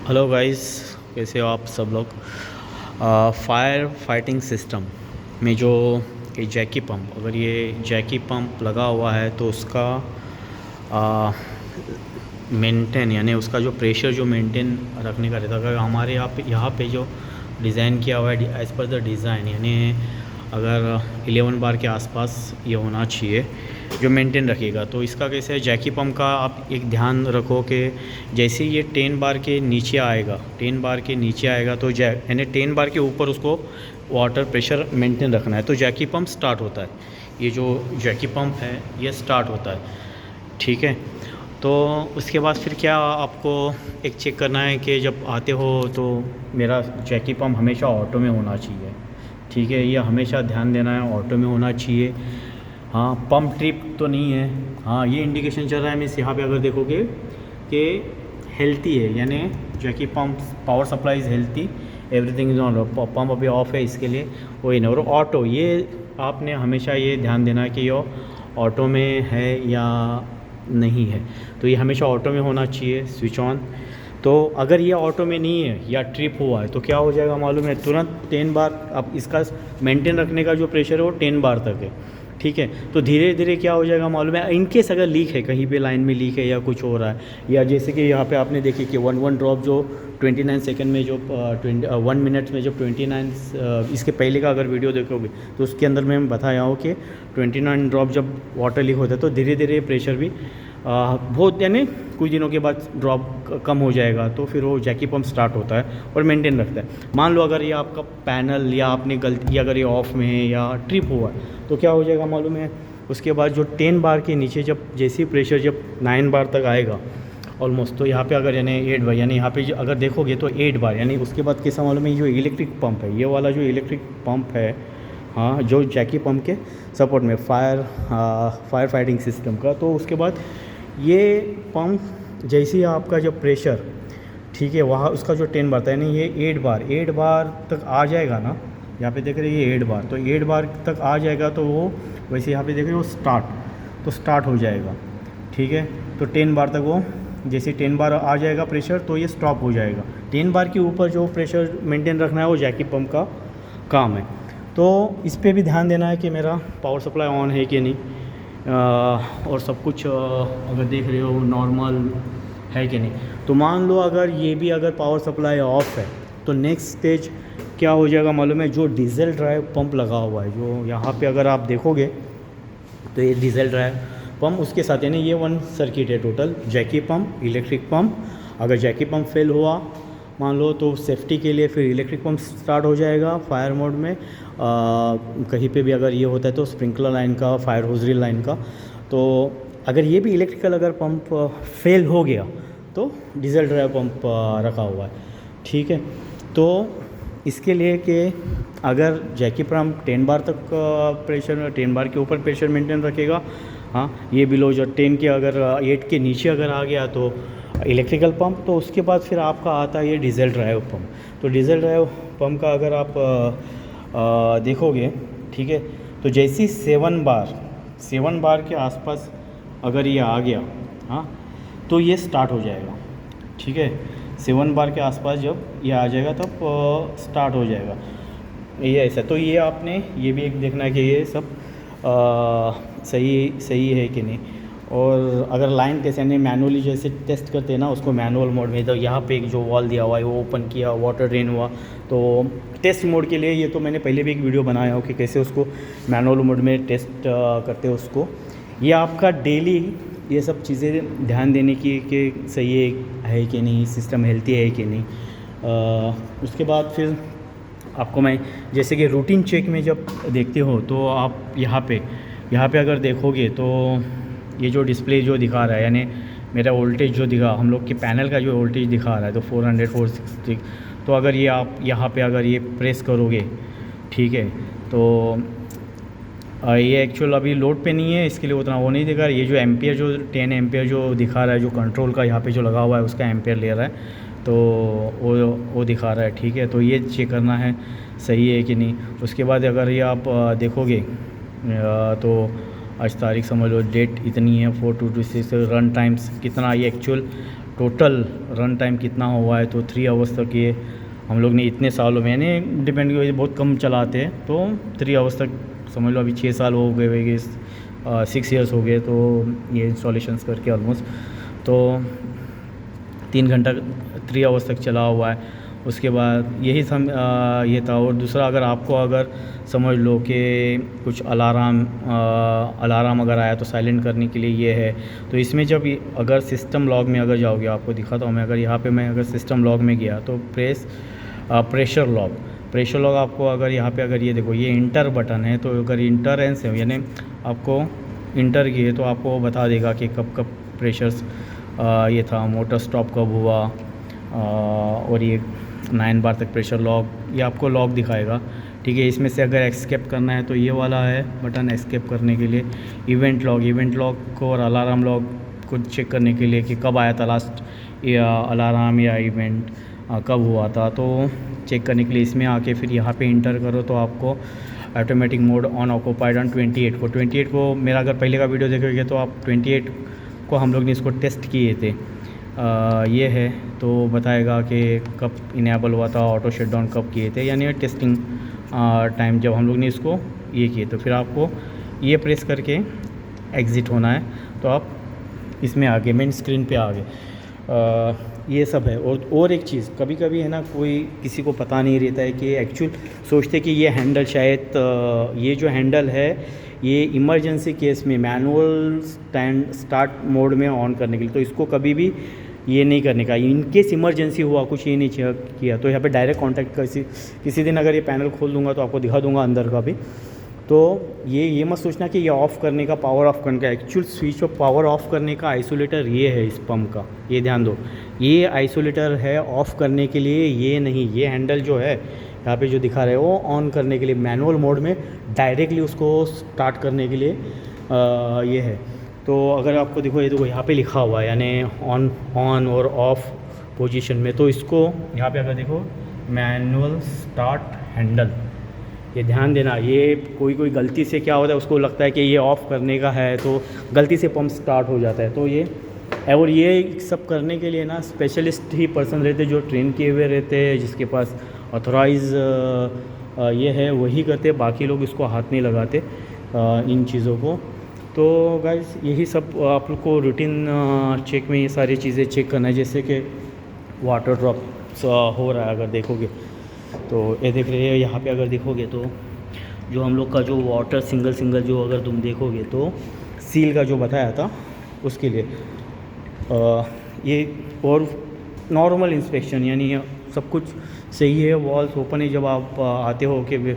Hello guys, कैसे हो आप सब लोग। फायर फाइटिंग सिस्टम में जो ये जैकी पंप, अगर ये जैकी पंप लगा हुआ है तो उसका मेंटेन यानी उसका जो प्रेशर जो मेंटेन रखने का रहता है। अगर हमारे यहाँ पे जो डिज़ाइन किया हुआ है एज़ पर द डिज़ाइन, यानी अगर 11 बार के आसपास ये होना चाहिए जो मेंटेन रखेगा। तो इसका कैसे है, जैकी पंप का आप एक ध्यान रखो कि जैसे ये 10 बार के नीचे आएगा, 10 बार के नीचे आएगा तो यानी 10 बार के ऊपर उसको वाटर प्रेशर मेंटेन रखना है तो जैकी पंप स्टार्ट होता है। ये जो जैकी पंप है ये स्टार्ट होता है, ठीक है। तो उसके बाद फिर क्या आपको एक चेक करना है कि जब आते हो तो मेरा जैकी पंप हमेशा ऑटो में होना चाहिए, ठीक है। ये हमेशा ध्यान देना है, ऑटो में होना चाहिए। हाँ, पंप ट्रिप तो नहीं है। हाँ, ये इंडिकेशन चल रहा है मीन्स यहाँ पे अगर देखोगे कि हेल्थी है, यानी jockey pump power supply is healthy, everything is on. Pump अभी ऑफ है, इसके लिए वही नहीं। और ऑटो, ये आपने हमेशा ये ध्यान देना है कि ये ऑटो में है या नहीं है। तो ये हमेशा ऑटो में होना चाहिए, स्विच ऑन। तो अगर ये ऑटो में नहीं है या ट्रिप हुआ है तो क्या हो जाएगा मालूम है, तुरंत 10 बार। अब इसका मेंटेन रखने का जो प्रेशर है वो 10 बार तक है, ठीक है। तो धीरे धीरे क्या हो जाएगा मालूम है, इनकेस अगर लीक है, कहीं पे लाइन में लीक है या कुछ हो रहा है, या जैसे कि यहाँ पे आपने देखी कि 1 ड्रॉप जो 29 सेकंड में जो 1 मिनट में जब 29, इसके पहले का अगर वीडियो देखोगे तो उसके अंदर मैं बताया हूँ कि 29 ड्रॉप जब वाटर लीक होता है तो धीरे धीरे प्रेशर भी बहुत, यानी कुछ दिनों के बाद ड्रॉप कम हो जाएगा तो फिर वो जैकी पंप स्टार्ट होता है और मेंटेन रखता है। मान लो अगर ये आपका पैनल या आपने गलती, अगर ये ऑफ में है या ट्रिप हुआ है तो क्या हो जाएगा मालूम है, उसके बाद जो 10 बार के नीचे जब जैसे प्रेशर जब 9 बार तक आएगा ऑलमोस्ट, तो यहाँ पे अगर यानी 8 बार, यानी यहाँ पे अगर देखोगे तो 8 बार, यानी उसके बाद कैसा मालूम है, जो इलेक्ट्रिक पंप है, ये वाला जो इलेक्ट्रिक पंप है, हाँ, जो जैकी पंप के सपोर्ट में फायर फाइटिंग सिस्टम का, तो उसके बाद ये पंप जैसे ही आपका जब प्रेशर, ठीक है, वहाँ उसका जो 10 बार था, यानी ये 8 बार तक आ जाएगा ना, यहाँ पे देख रहे हैं ये 8 बार, तो 8 बार तक आ जाएगा तो वो वैसे यहाँ पे देख रहे हो स्टार्ट हो जाएगा, ठीक है। तो 10 बार तक वो जैसे 10 बार आ जाएगा प्रेशर तो ये स्टॉप हो जाएगा। 10 बार के ऊपर जो प्रेशर मेंटेन रखना है वो जैकी पंप का काम है। तो इस पे भी ध्यान देना है कि मेरा पावर सप्लाई ऑन है कि नहीं, और सब कुछ अगर देख रहे हो नॉर्मल है कि नहीं। तो मान लो अगर ये भी अगर पावर सप्लाई ऑफ है तो नेक्स्ट स्टेज क्या हो जाएगा मालूम है, जो डीजल ड्राइव पंप लगा हुआ है, जो यहाँ पे अगर आप देखोगे तो ये डीजल ड्राइव पंप, उसके साथ यानी ये 1 सर्किट है टोटल, जैकी पंप, इलेक्ट्रिक पंप। अगर जैकी पंप फेल हुआ मान लो तो सेफ्टी के लिए फिर इलेक्ट्रिक पंप स्टार्ट हो जाएगा फायर मोड में। कहीं पे भी अगर ये होता है तो स्प्रिंकलर लाइन का, फायर होजरी लाइन का। तो अगर ये भी इलेक्ट्रिकल अगर पंप फेल हो गया तो डीजल ड्राइव पंप रखा हुआ है, ठीक है। तो इसके लिए कि अगर जैकी पंप 10 बार तक प्रेशर, 10 बार के ऊपर प्रेशर मेंटेन रखेगा, हाँ, ये बिलो जो 10 के अगर 8 के नीचे अगर आ गया तो इलेक्ट्रिकल पंप। तो उसके बाद फिर आपका आता है ये डीजल ड्राइव पंप। तो डीजल ड्राइव पंप का अगर आप देखोगे, ठीक है, तो जैसे 7 बार के आसपास अगर ये आ गया, हाँ, तो ये स्टार्ट हो जाएगा, ठीक है। 7 बार के आसपास जब ये आ जाएगा तब स्टार्ट हो जाएगा, ये ऐसा। तो ये आपने ये भी एक देखना है कि ये सब सही है कि नहीं। और अगर लाइन कैसे यानी मैनुअली जैसे टेस्ट करते हैं ना, उसको मैनुअल मोड में, तो यहाँ पे एक जो वॉल दिया हुआ है वो ओपन किया, वाटर ड्रेन हुआ, तो टेस्ट मोड के लिए ये तो मैंने पहले भी एक वीडियो बनाया हो कि कैसे उसको मैनुअल मोड में टेस्ट करते हैं उसको। ये आपका डेली ये सब चीज़ें ध्यान देने की कि सही है कि नहीं, सिस्टम हेल्थी है कि नहीं। उसके बाद फिर आपको मैं जैसे कि रूटीन चेक में जब देखते हो तो आप यहाँ पे अगर देखोगे तो ये जो डिस्प्ले जो दिखा रहा है, यानी मेरा वोल्टेज जो दिखा, हम लोग के पैनल का जो वोल्टेज दिखा रहा है तो 400 460। तो अगर ये आप यहाँ पे अगर ये प्रेस करोगे, ठीक है, तो ये एक्चुअल अभी लोड पे नहीं है, इसके लिए उतना वो नहीं दिखा रहा। ये जो एम्पियर जो 10 एम्पियर जो दिखा रहा है, जो कंट्रोल का यहाँ पे जो लगा हुआ है उसका एम्पियर ले रहा है, तो वो दिखा रहा है, ठीक है। तो ये चेक करना है सही है कि नहीं। उसके बाद अगर ये आप देखोगे तो आज तारीख समझ लो, डेट इतनी है 4/2/26, रन टाइम्स कितना, ये एक्चुअल टोटल रन टाइम कितना हुआ है, तो 3 आवर्स तक ये हम लोग ने इतने सालों में, यानी डिपेंड की वजह बहुत कम चलाते हैं, तो 3 आवर्स तक समझ लो। अभी 6 साल हो गए हुए, 6 ईयर्स हो गए तो ये इंस्टॉलेशंस करके ऑलमोस्ट, तो 3 घंटा 3 आवर्स तक चला हुआ है। उसके बाद यही ये था। और दूसरा, अगर आपको अगर समझ लो कि कुछ अलार्म अगर आया तो साइलेंट करने के लिए ये है। तो इसमें जब अगर सिस्टम लॉग में अगर जाओगे, आपको दिखाता हूँ मैं, अगर यहाँ पे मैं अगर सिस्टम लॉग में गया तो प्रेशर लॉग आपको अगर यहाँ पे अगर ये देखो, ये इंटर बटन है, तो अगर इंटर एंड से यानी आपको इंटर किए तो आपको बता देगा कि कब कब प्रेशर्स ये था, मोटर स्टॉप कब हुआ, और ये 9 बार तक प्रेशर लॉग ये आपको लॉग दिखाएगा। ठीक है, इसमें से अगर एक्सकेप करना है तो ये वाला है बटन एक्सकेप करने के लिए। इवेंट लॉग को और अलार्म लॉग को चेक करने के लिए कि कब आया था लास्ट अलार्म या इवेंट कब हुआ था, तो चेक करने के लिए इसमें आके फिर यहाँ पे इंटर करो तो आपको automatic mode on occupied on 28 को मेरा अगर पहले का वीडियो देखोगे तो आप 28 को हम लोग ने इसको टेस्ट किए थे। ये है तो बताएगा कि कब इनेबल हुआ था, ऑटो शटडाउन कब किए थे, यानी टेस्टिंग टाइम जब हम लोग ने इसको ये किए। तो फिर आपको ये प्रेस करके एग्ज़िट होना है, तो आप इसमें आगे मेन स्क्रीन पे आ गए। ये सब है। और एक चीज़, कभी कभी है ना, कोई किसी को पता नहीं रहता है कि एक्चुअल सोचते कि ये हैंडल शायद ये जो हैंडल है ये इमरजेंसी केस में मैनुअल स्टार्ट मोड में ऑन करने के लिए, तो इसको कभी भी ये नहीं करने का। इन केस इमरजेंसी हुआ, कुछ ये नहीं किया, तो यहाँ पे डायरेक्ट कांटेक्ट किसी दिन अगर ये पैनल खोल दूंगा तो आपको दिखा दूंगा अंदर का भी। तो ये मत सोचना कि ये ऑफ़ करने का, पावर ऑफ़ करने का, actual switch off power of करने का आइसोलेटर ये है इस पंप का, ये ध्यान दो। ये आइसोलेटर है ऑफ़ करने के लिए, ये नहीं। ये हैंडल जो है यहाँ पे जो दिखा रहे हो वो ऑन करने के लिए, मैनुअल मोड में डायरेक्टली उसको स्टार्ट करने के लिए ये है। तो अगर आपको देखो, ये देखो यहाँ पे लिखा हुआ है, यानी ऑन और ऑफ़ पोजीशन में। तो इसको यहाँ पे अगर देखो, मैनुअल स्टार्ट हैंडल, ये ध्यान देना। ये कोई गलती से क्या होता है, उसको लगता है कि ये ऑफ़ करने का है तो गलती से पंप स्टार्ट हो जाता है। तो ये और ये सब करने के लिए ना स्पेशलिस्ट ही पर्सन रहते हैं, जो ट्रेन किए हुए रहते हैं, जिसके पास ऑथोराइज ये है, वही करते। बाकी लोग इसको हाथ नहीं लगाते इन चीज़ों को। तो गाइस यही सब आप लोग को रूटीन चेक में ये सारी चीज़ें चेक करना है। जैसे कि वाटर ड्रॉप्स हो रहा है, अगर देखोगे तो ये देख रहे हैं यहाँ पे, अगर देखोगे तो जो हम लोग का जो वाटर सिंगल जो अगर तुम देखोगे तो सील का जो बताया था उसके लिए ये, और नॉर्मल इंस्पेक्शन, यानी सब कुछ सही है, वॉल्स ओपन है। जब आप आते हो कि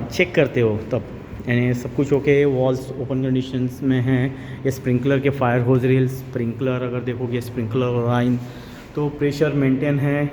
चेक करते हो तब, यानी सब कुछ ओके, वॉल्स ओपन कंडीशंस में हैं। ये स्प्रिंकलर के फायर होज रील, स्प्रिंकलर अगर देखोगे, स्प्रिंकलर लाइन, तो प्रेशर मेंटेन है।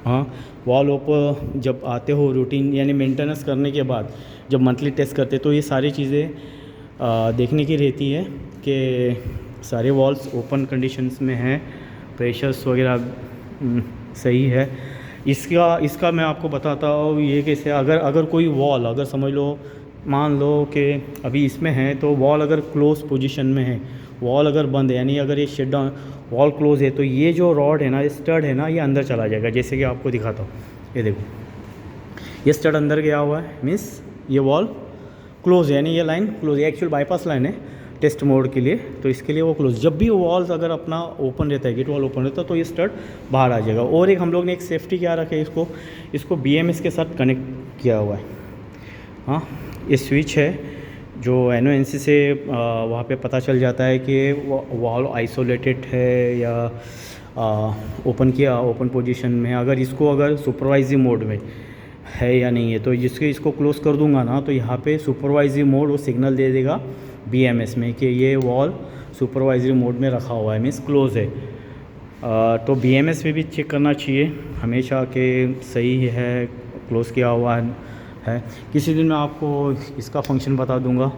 हाँ, वॉल ओपन जब आते हो रूटीन, यानी मेंटेनेंस करने के बाद जब मंथली टेस्ट करते तो ये सारी चीज़ें देखने की रहती है कि सारे वॉल्स ओपन कंडीशंस में हैं, प्रेशर्स वगैरह सही है। इसका मैं आपको बताता हूँ ये कैसे। अगर कोई वॉल, अगर समझ लो, मान लो कि अभी इसमें है, तो वॉल अगर क्लोज पोजीशन में है, वॉल अगर बंद है, यानी अगर ये शट डाउन वॉल क्लोज है, तो ये जो रॉड है ना, ये स्टड है ना, ये अंदर चला जाएगा। जैसे कि आपको दिखाता हूँ, ये देखो, ये स्टड अंदर गया हुआ है, मीन्स ये वॉल क्लोज है, यानी ये लाइन क्लोज है। एक्चुअल बाईपास लाइन है टेस्ट मोड के लिए, तो इसके लिए वो क्लोज। जब भी वॉल्स अगर अपना ओपन रहता है, गेट वॉल ओपन रहता है, तो ये स्टड बाहर आ जाएगा। और एक हम लोग ने एक सेफ्टी क्या रखा है, इसको BMS के साथ कनेक्ट किया हुआ है। हाँ, ये स्विच है जो NONC से वहाँ पे पता चल जाता है कि वॉल आइसोलेटेड है या ओपन पोजीशन में। अगर सुपरवाइजरी मोड में है या नहीं है, तो इसको क्लोज़ कर दूंगा ना, तो यहाँ पे सुपरवाइजरी मोड वो सिग्नल दे देगा BMS में कि ये वॉल सुपरवाइजरी मोड में रखा हुआ है, मीन्स क्लोज़ है। तो BMS में भी चेक करना चाहिए हमेशा कि सही है, क्लोज़ किया हुआ है। किसी दिन मैं आपको इसका फंक्शन बता दूंगा,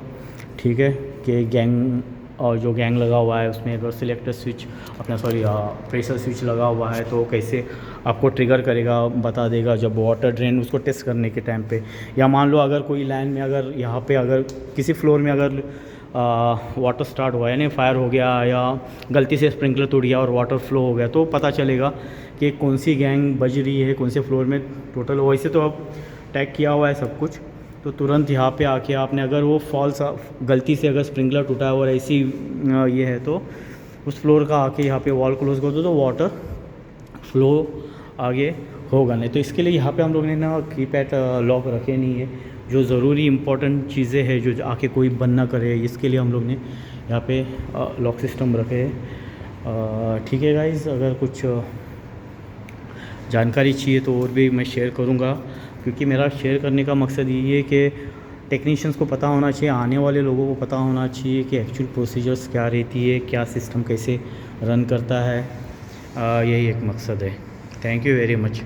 ठीक है, कि गैंग और जो गैंग लगा हुआ है उसमें अगर सिलेक्टर स्विच प्रेशर स्विच लगा हुआ है तो कैसे आपको ट्रिगर करेगा, बता देगा जब वाटर ड्रेन उसको टेस्ट करने के टाइम पे। या मान लो अगर कोई लाइन में, अगर यहाँ पे अगर किसी फ्लोर में अगर वाटर स्टार्ट हुआ यानी फायर हो गया या गलती से स्प्रिंकलर टूट गया और वाटर फ्लो हो गया, तो पता चलेगा कि कौन सी गैंग बज रही है, कौन से फ्लोर में टोटल। वैसे तो अब टैग किया हुआ है सब कुछ, तो तुरंत यहाँ पे आके आपने अगर वो फॉल्स गलती से अगर स्प्रिंकलर टूटा है और ऐसी ये है तो उस फ्लोर का आके यहाँ पे वॉल क्लोज कर दो तो वाटर फ्लो आगे होगा नहीं। तो इसके लिए यहाँ पे हम लोग ने ना कीपैड लॉक रखे नहीं है, जो ज़रूरी इंपॉर्टेंट चीज़ें हैं जो आके कोई बंद ना करे, इसके लिए हम लोग ने यहाँ पे लॉक सिस्टम रखे है। ठीक है गाइज़, अगर कुछ जानकारी चाहिए तो और भी मैं शेयर करूँगा, क्योंकि मेरा शेयर करने का मकसद यही है कि टेक्नीशियंस को पता होना चाहिए, आने वाले लोगों को पता होना चाहिए कि एक्चुअल प्रोसीजर्स क्या रहती है, क्या सिस्टम कैसे रन करता है। यही एक मकसद है। Thank you very much.